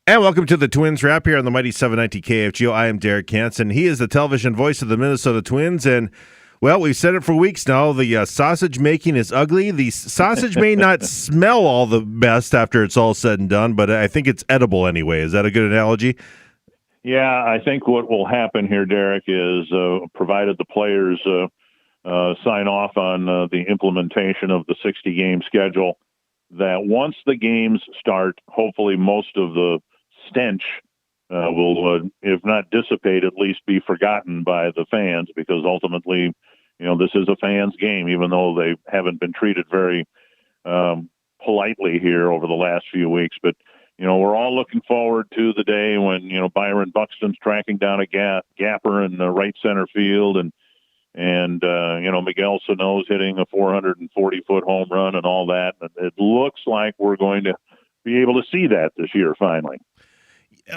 And welcome to the Twins Wrap here on the Mighty 790 KFGO. I am Derek Hanson. He is the television voice of the Minnesota Twins. And, well, we've said it for weeks now. The sausage making is ugly. The sausage may not smell all the best after it's all said and done, but I think it's edible anyway. Is that a good analogy? Yeah, I think what will happen here, Derek, is provided the players sign off on the implementation of the 60-game schedule, that once the games start, hopefully most of the stench will, if not dissipate, at least be forgotten by the fans, because ultimately, this is a fans' game, even though they haven't been treated very politely here over the last few weeks. But we're all looking forward to the day when, Byron Buxton's tracking down a gapper in the right center field, and Miguel Sano's hitting a 440-foot home run and all that. It looks like we're going to be able to see that this year finally.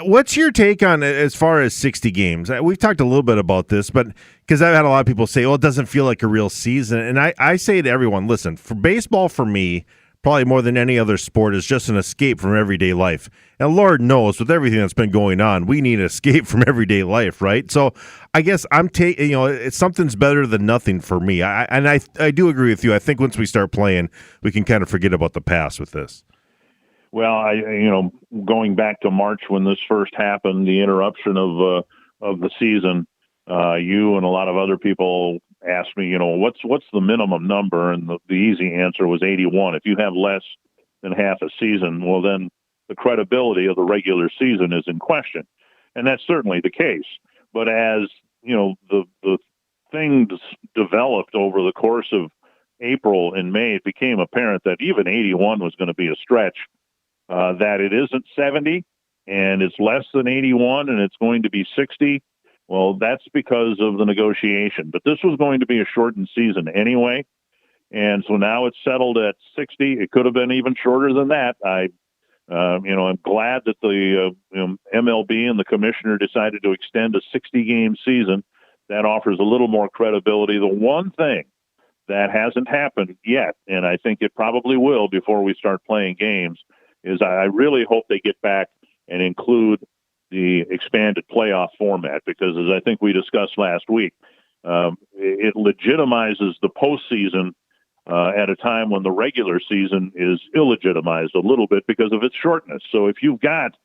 What's your take on it as far as 60 games? We've talked a little bit about this, but because I've had a lot of people say, well, it doesn't feel like a real season. And I say to everyone, listen, for baseball, for me, probably more than any other sport, is just an escape from everyday life. And Lord knows, with everything that's been going on, we need an escape from everyday life, right? So I guess I'm taking, it's something's better than nothing for me. I do agree with you. I think once we start playing, we can kind of forget about the past with this. Well, going back to March when this first happened, the interruption of the season, you and a lot of other people asked me, what's the minimum number? And the easy answer was 81. If you have less than half a season, well, then the credibility of the regular season is in question. And that's certainly the case. But as, the things developed over the course of April and May, it became apparent that even 81 was going to be a stretch, that it isn't 70 and it's less than 81 and it's going to be 60. Well, that's because of the negotiation. But this was going to be a shortened season anyway. And so now it's settled at 60. It could have been even shorter than that. I'm glad that the MLB and the commissioner decided to extend a 60-game season. That offers a little more credibility. The one thing that hasn't happened yet, and I think it probably will before we start playing games, is I really hope they get back and include the expanded playoff format, because as I think we discussed last week, it legitimizes the postseason at a time when the regular season is illegitimized a little bit because of its shortness. So if you've got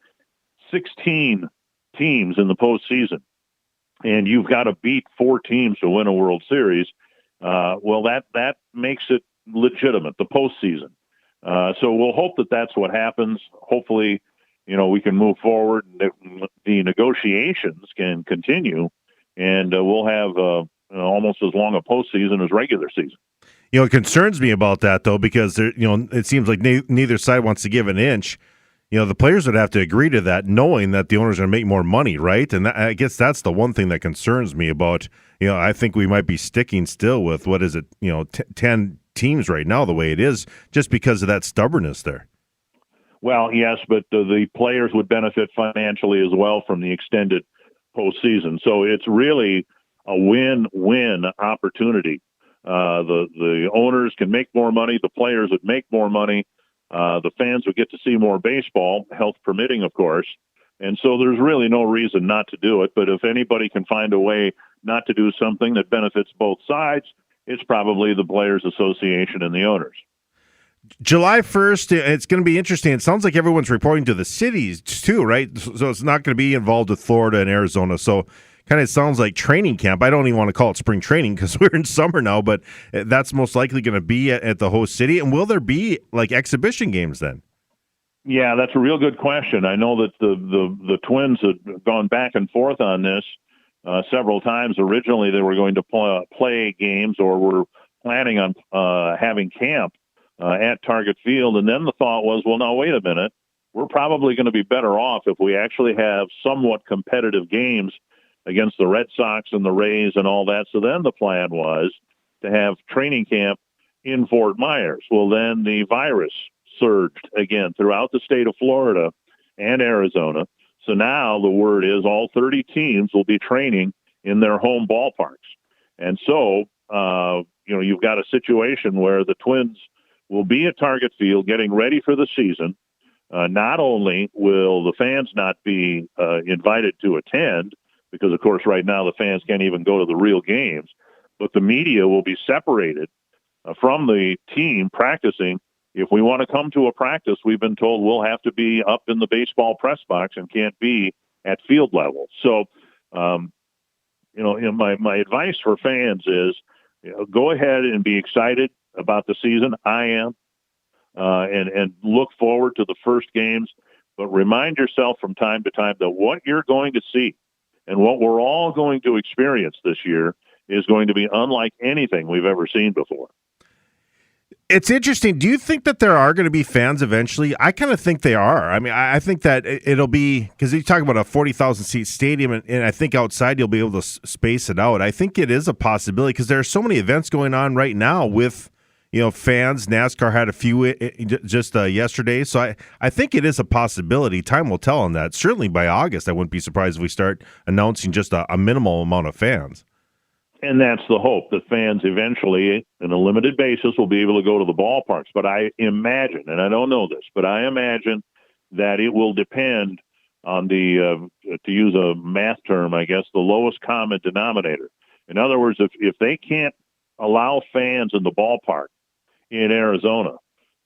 16 teams in the postseason and you've got to beat 4 teams to win a World Series, well, that makes it legitimate, the postseason. So we'll hope that that's what happens. Hopefully, we can move forward. The negotiations can continue, and we'll have almost as long a postseason as regular season. It concerns me about that, though, because it seems like neither side wants to give an inch. The players would have to agree to that, knowing that the owners are going to make more money, right? And I guess that's the one thing that concerns me about. I think we might be sticking still with 10 teams right now, the way it is, just because of that stubbornness there. Well, yes, but the players would benefit financially as well from the extended postseason. So it's really a win-win opportunity. The owners can make more money. The players would make more money. The fans would get to see more baseball, health permitting, of course. And so there's really no reason not to do it. But if anybody can find a way not to do something that benefits both sides, it's probably the Players Association and the owners. July 1st, it's going to be interesting. It sounds like everyone's reporting to the cities too, right? So it's not going to be involved with Florida and Arizona. So kind of sounds like training camp. I don't even want to call it spring training because we're in summer now, but that's most likely going to be at the host city. And will there be like exhibition games then? Yeah, that's a real good question. I know that the Twins had gone back and forth on this several times. Originally, they were going to play games or were planning on having camp at Target Field. And then the thought was, well, no, wait a minute. We're probably going to be better off if we actually have somewhat competitive games against the Red Sox and the Rays and all that. So then the plan was to have training camp in Fort Myers. Well, then the virus surged again throughout the state of Florida and Arizona. So now the word is all 30 teams will be training in their home ballparks. And so, you've got a situation where the Twins will be at Target Field getting ready for the season. Not only will the fans not be invited to attend, because of course right now the fans can't even go to the real games, but the media will be separated from the team practicing. If we want to come to a practice, we've been told we'll have to be up in the baseball press box and can't be at field level. So, my advice for fans is, go ahead and be excited about the season. I am, and look forward to the first games. But remind yourself from time to time that what you're going to see and what we're all going to experience this year is going to be unlike anything we've ever seen before. It's interesting. Do you think that there are going to be fans eventually? I kind of think they are. I mean, I think that it'll be, because you talk about a 40,000 seat stadium, and I think outside you'll be able to space it out. I think it is a possibility because there are so many events going on right now with, fans. NASCAR had a few just yesterday. So I think it is a possibility. Time will tell on that. Certainly by August, I wouldn't be surprised if we start announcing just a minimal amount of fans. And that's the hope, that fans eventually, on a limited basis, will be able to go to the ballparks. But I imagine, and I don't know this, but I imagine that it will depend on the, to use a math term, I guess, the lowest common denominator. In other words, if they can't allow fans in the ballpark in Arizona,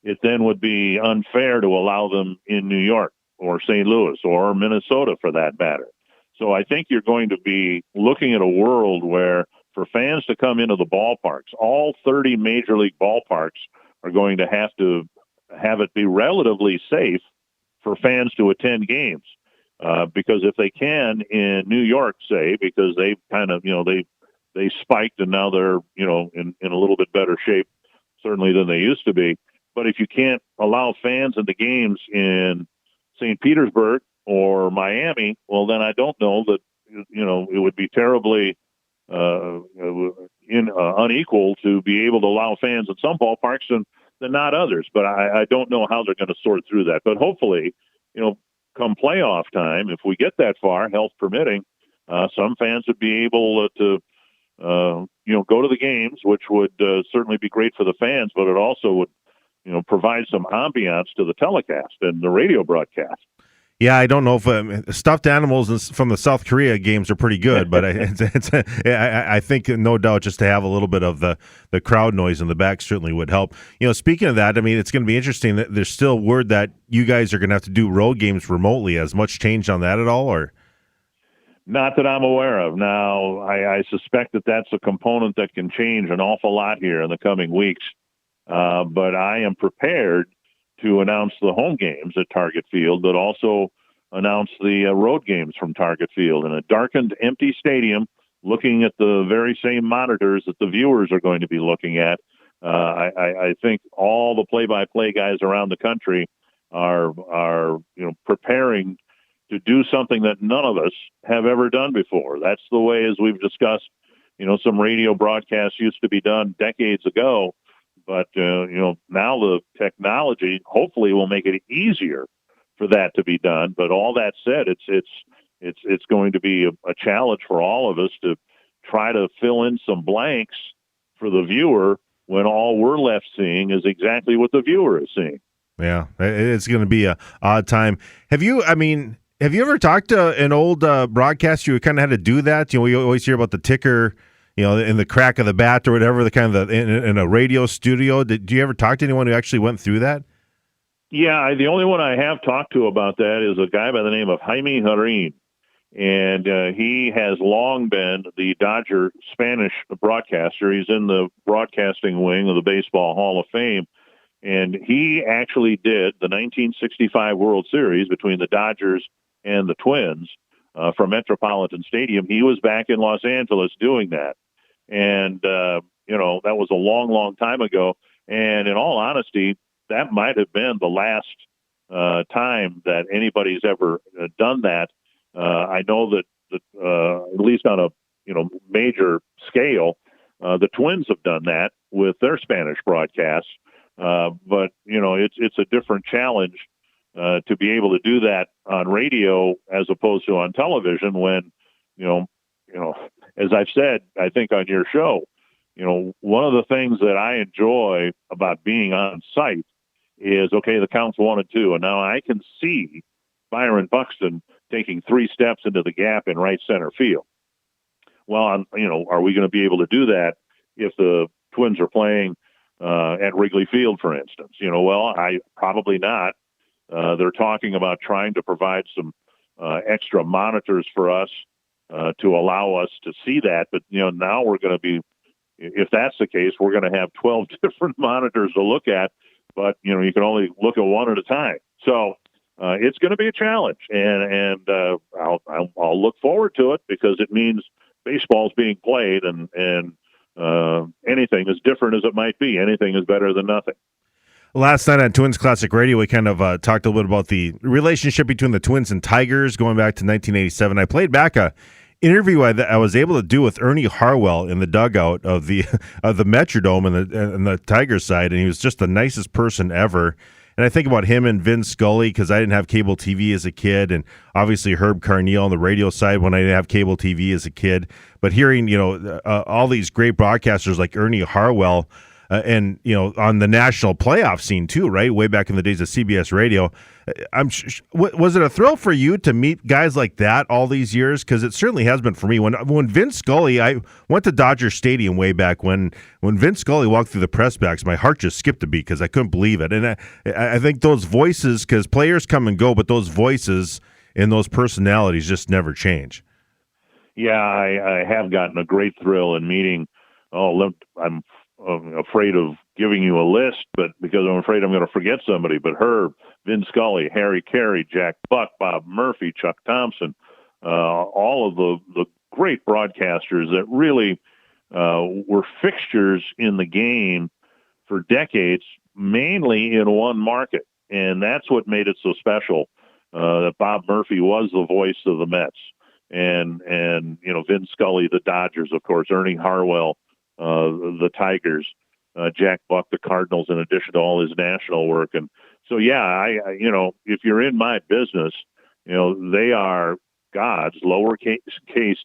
it then would be unfair to allow them in New York or St. Louis or Minnesota for that matter. So I think you're going to be looking at a world where, for fans to come into the ballparks, all 30 major league ballparks are going to have it be relatively safe for fans to attend games. Because if they can in New York, say, because they've kind of, they spiked and now they're, in a little bit better shape, certainly than they used to be. But if you can't allow fans in the games in St. Petersburg or Miami, well, then I don't know that, it would be terribly unequal to be able to allow fans in some ballparks and not others. But I don't know how they're going to sort through that. But hopefully, come playoff time, if we get that far, health permitting, some fans would be able to, go to the games, which would certainly be great for the fans, but it also would, provide some ambiance to the telecast and the radio broadcast. Yeah, I don't know if stuffed animals from the South Korea games are pretty good, but I think no doubt just to have a little bit of the crowd noise in the back certainly would help. Speaking of that, I mean, it's going to be interesting that there's still word that you guys are going to have to do road games remotely. Has much changed on that at all, or? Not that I'm aware of. Now, I suspect that that's a component that can change an awful lot here in the coming weeks, but I am prepared to announce the home games at Target Field, but also announce the road games from Target Field in a darkened, empty stadium, looking at the very same monitors that the viewers are going to be looking at. I think all the play-by-play guys around the country are preparing to do something that none of us have ever done before. That's the way, as we've discussed, some radio broadcasts used to be done decades ago. But, now the technology hopefully will make it easier for that to be done. But all that said, it's going to be a challenge for all of us to try to fill in some blanks for the viewer when all we're left seeing is exactly what the viewer is seeing. Yeah, it's going to be a odd time. Have you ever talked to an old broadcaster who kind of had to do that? We always hear about the ticker, in the crack of the bat or whatever, the kind of in a radio studio. Did you ever talk to anyone who actually went through that? Yeah, the only one I have talked to about that is a guy by the name of Jaime Harin, and he has long been the Dodger Spanish broadcaster. He's in the broadcasting wing of the Baseball Hall of Fame, and he actually did the 1965 World Series between the Dodgers and the Twins from Metropolitan Stadium. He was back in Los Angeles doing that. And, that was a long, long time ago. And in all honesty, that might have been the last time that anybody's ever done that. I know that at least on a, major scale, the Twins have done that with their Spanish broadcasts. But, it's a different challenge to be able to do that on radio as opposed to on television when, as I've said, I think on your show, one of the things that I enjoy about being on site is, okay, the count's 1-2, and now I can see Byron Buxton taking 3 steps into the gap in right center field. Well, are we going to be able to do that if the Twins are playing at Wrigley Field, for instance? Well, I probably not. They're talking about trying to provide some extra monitors for us to allow us to see that. But, now we're going to be, if that's the case, we're going to have 12 different monitors to look at, but, you can only look at one at a time. So it's going to be a challenge, and I'll look forward to it because it means baseball's being played, and anything, as different as it might be, anything is better than nothing. Last night on Twins Classic Radio, we kind of talked a little bit about the relationship between the Twins and Tigers going back to 1987. I played back a interview I was able to do with Ernie Harwell in the dugout of the Metrodome and the Tigers side, and he was just the nicest person ever. And I think about him and Vin Scully because I didn't have cable TV as a kid, and obviously Herb Carneal on the radio side when I didn't have cable TV as a kid. But hearing all these great broadcasters like Ernie Harwell. And on the national playoff scene too, right? Way back in the days of CBS Radio, was it a thrill for you to meet guys like that all these years? Because it certainly has been for me. When Vince Scully, I went to Dodger Stadium way back when Vince Scully walked through the press box, my heart just skipped a beat because I couldn't believe it. And I think those voices, because players come and go, but those voices and those personalities just never change. Yeah, I have gotten a great thrill in meeting. I'm afraid of giving you a list, but because I'm afraid I'm going to forget somebody. But Herb, Vin Scully, Harry Carey, Jack Buck, Bob Murphy, Chuck Thompson, all of the great broadcasters that really were fixtures in the game for decades, mainly in one market. And that's what made it so special, that Bob Murphy was the voice of the Mets. And Vin Scully, the Dodgers, of course, Ernie Harwell, the Tigers, Jack Buck, the Cardinals, in addition to all his national work. And so, yeah, if you're in my business, they are gods, lowercase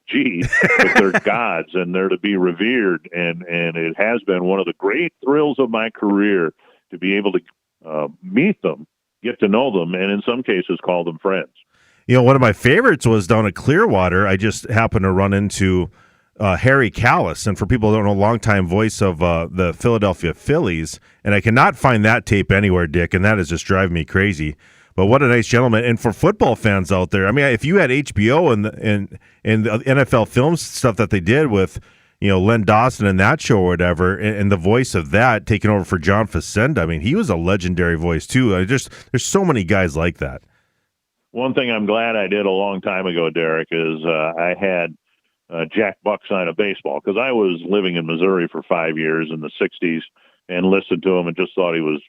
g, but they're gods, and they're to be revered. And it has been one of the great thrills of my career to be able to meet them, get to know them, and in some cases call them friends. One of my favorites was down at Clearwater. I just happened to run into Harry Callis, and for people who don't know, longtime voice of the Philadelphia Phillies, and I cannot find that tape anywhere, Dick, and that is just driving me crazy. But what a nice gentleman. And for football fans out there, I mean, if you had HBO and the NFL film stuff that they did with, Len Dawson and that show or whatever, and the voice of that taking over for John Facenda, I mean, he was a legendary voice too. There's so many guys like that. One thing I'm glad I did a long time ago, Derek, is I had Jack Buck sign a baseball, because I was living in Missouri for 5 years in the 60s and listened to him and just thought he was,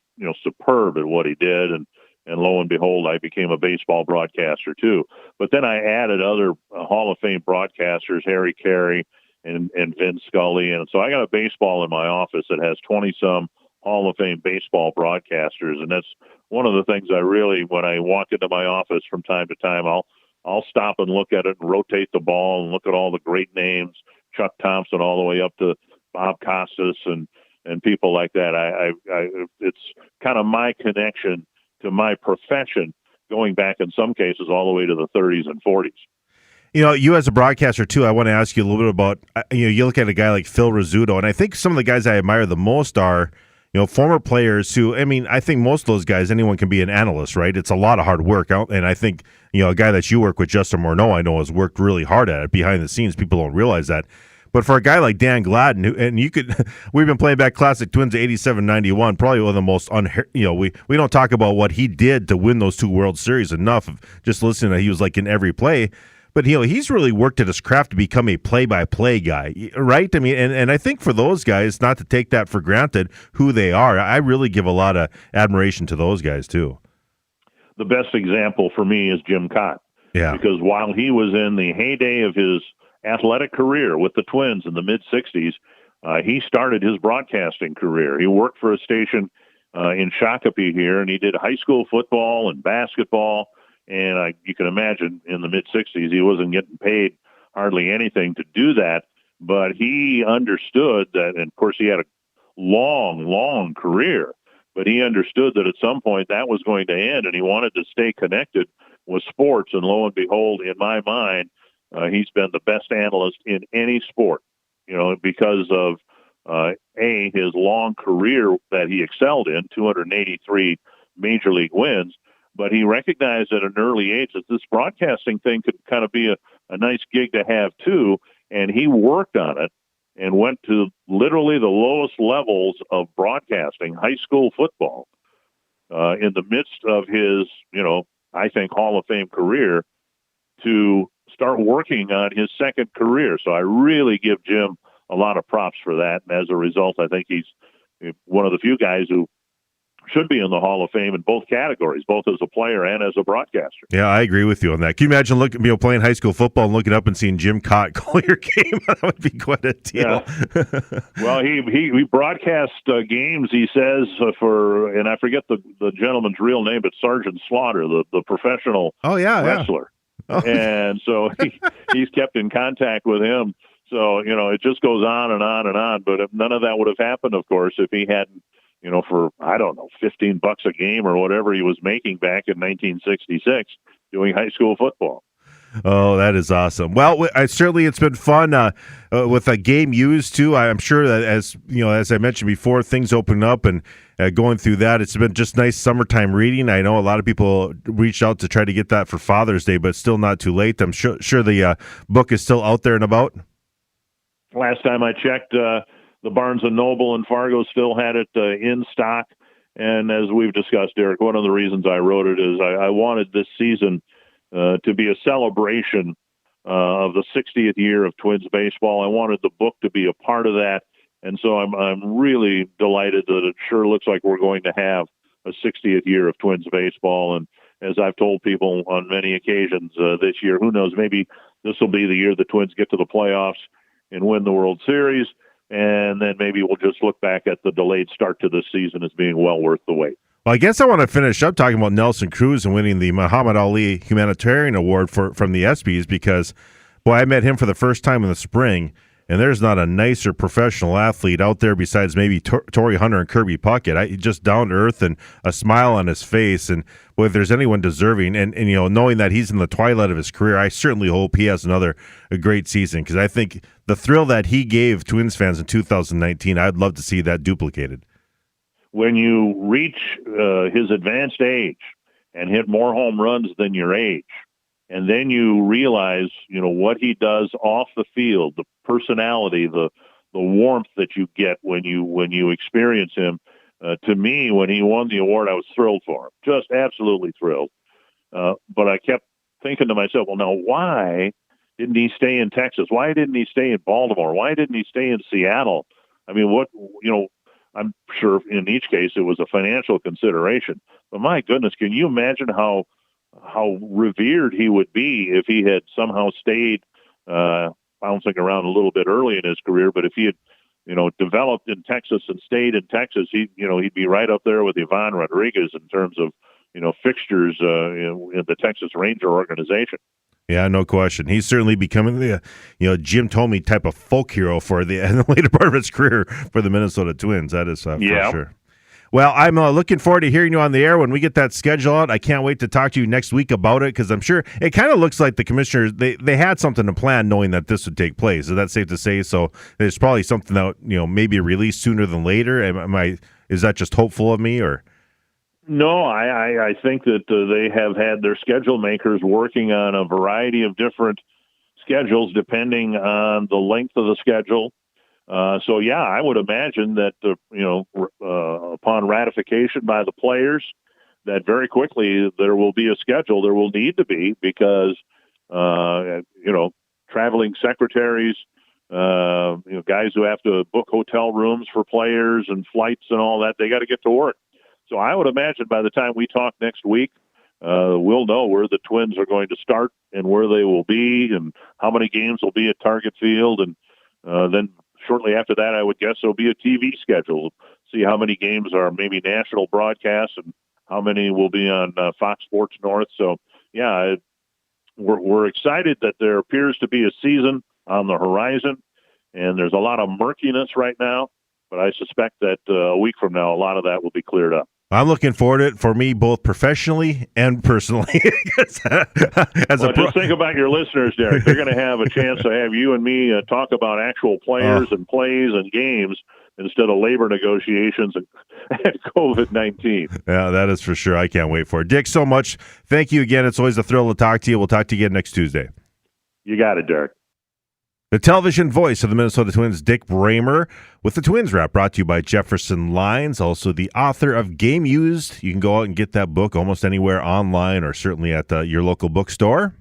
superb at what he did. And lo and behold, I became a baseball broadcaster too. But then I added other Hall of Fame broadcasters, Harry Carey and Vin Scully. And so I got a baseball in my office that has 20-some Hall of Fame baseball broadcasters. And that's one of the things I really, when I walk into my office from time to time, I'll stop and look at it and rotate the ball and look at all the great names, Chuck Thompson all the way up to Bob Costas and people like that. It's kind of my connection to my profession, going back in some cases all the way to the 30s and 40s. You as a broadcaster too, I want to ask you a little bit about, you look at a guy like Phil Rizzuto, and I think some of the guys I admire the most are, former players who, I think most of those guys, anyone can be an analyst, right? It's a lot of hard work. And I think, a guy that you work with, Justin Morneau, I know has worked really hard at it behind the scenes. People don't realize that. But for a guy like Dan Gladden, we've been playing back Classic Twins 87-91, probably one of the most, we don't talk about what he did to win those 2 World Series enough of just listening to he was like in every play. But, he's really worked at his craft to become a play-by-play guy, right? I mean, and I think for those guys, not to take that for granted, who they are, I really give a lot of admiration to those guys, too. The best example for me is Jim Cott. Yeah. Because while he was in the heyday of his athletic career with the Twins in the mid-'60s, he started his broadcasting career. He worked for a station in Shakopee here, and he did high school football and basketball. And you can imagine in the mid-'60s, he wasn't getting paid hardly anything to do that. But he understood that, and of course, he had a long, long career. but he understood that at some point that was going to end, and he wanted to stay connected with sports. And lo and behold, in my mind, he's been the best analyst in any sport, because of his long career that he excelled in, 283 major league wins. But he recognized at an early age that this broadcasting thing could kind of be a nice gig to have too, and he worked on it and went to literally the lowest levels of broadcasting, high school football, in the midst of his, I think, Hall of Fame career, to start working on his second career. So I really give Jim a lot of props for that. And as a result, I think he's one of the few guys who should be in the Hall of Fame in both categories, both as a player and as a broadcaster. Yeah, I agree with you on that. Can you imagine playing high school football and looking up and seeing Jim Cott call your game? That would be quite a deal. Yeah. Well, he broadcast games, he says, and I forget the gentleman's real name, but Sergeant Slaughter, the professional wrestler. Yeah. Oh. And so he's kept in contact with him. So, it just goes on and on and on. But none of that would have happened, of course, if he hadn't, for, I don't know, $15 a game or whatever he was making back in 1966 doing high school football. Oh, that is awesome. Well, certainly it's been fun with a game used too. I'm sure that as I mentioned before, things open up and going through that, it's been just nice summertime reading. I know a lot of people reached out to try to get that for Father's Day, but it's still not too late. I'm sure the book is still out there and about. Last time I checked, the Barnes & Noble in Fargo still had it in stock. And as we've discussed, Derek, one of the reasons I wrote it is I wanted this season to be a celebration of the 60th year of Twins baseball. I wanted the book to be a part of that. And so I'm really delighted that it sure looks like we're going to have a 60th year of Twins baseball. And as I've told people on many occasions this year, who knows, maybe this will be the year the Twins get to the playoffs and win the World Series. And then maybe we'll just look back at the delayed start to this season as being well worth the wait. Well, I guess I want to finish up talking about Nelson Cruz and winning the Muhammad Ali Humanitarian Award from the ESPYs because, boy, I met him for the first time in the spring, and there's not a nicer professional athlete out there besides maybe Torrey Hunter and Kirby Puckett. Just down to earth and a smile on his face. And boy, if there's anyone deserving, and knowing that he's in the twilight of his career, I certainly hope he has a great season because I think the thrill that he gave Twins fans in 2019, I'd love to see that duplicated. When you reach his advanced age and hit more home runs than your age, and then you realize, what he does off the field, the personality, the warmth that you get when you experience him. To me, when he won the award, I was thrilled for him, just absolutely thrilled. But I kept thinking to myself, well, now why didn't he stay in Texas? Why didn't he stay in Baltimore? Why didn't he stay in Seattle? I mean, I'm sure in each case it was a financial consideration. But my goodness, can you imagine how revered he would be if he had somehow stayed bouncing around a little bit early in his career? But if he had, developed in Texas and stayed in Texas, he'd be right up there with Ivan Rodriguez in terms of, fixtures in the Texas Ranger organization. Yeah, no question. He's certainly becoming the, Jim Thome type of folk hero for the later part of his career for the Minnesota Twins. That is for sure. Well, I'm looking forward to hearing you on the air when we get that schedule out. I can't wait to talk to you next week about it because I'm sure it kind of looks like the commissioners, they had something to plan knowing that this would take place. Is that safe to say? So there's probably something that, maybe released sooner than later. Is that just hopeful of me or? No, I think that they have had their schedule makers working on a variety of different schedules depending on the length of the schedule. So, yeah, I would imagine that, upon ratification by the players, that very quickly there will be a schedule. There will need to be because, traveling secretaries, guys who have to book hotel rooms for players and flights and all that, they got to get to work. So I would imagine by the time we talk next week, we'll know where the Twins are going to start and where they will be and how many games will be at Target Field. And then shortly after that, I would guess there'll be a TV schedule. See how many games are maybe national broadcasts and how many will be on Fox Sports North. So, yeah, we're excited that there appears to be a season on the horizon. And there's a lot of murkiness right now. But I suspect that a week from now, a lot of that will be cleared up. I'm looking forward to it for me, both professionally and personally. Just think about your listeners, Derek. They're going to have a chance to have you and me talk about actual players and plays and games instead of labor negotiations and COVID-19. Yeah, that is for sure. I can't wait for it. Dick, so much. Thank you again. It's always a thrill to talk to you. We'll talk to you again next Tuesday. You got it, Derek. The television voice of the Minnesota Twins, Dick Bremer, with the Twins Wrap, brought to you by Jefferson Lines, also the author of Game Used. You can go out and get that book almost anywhere online or certainly at your local bookstore.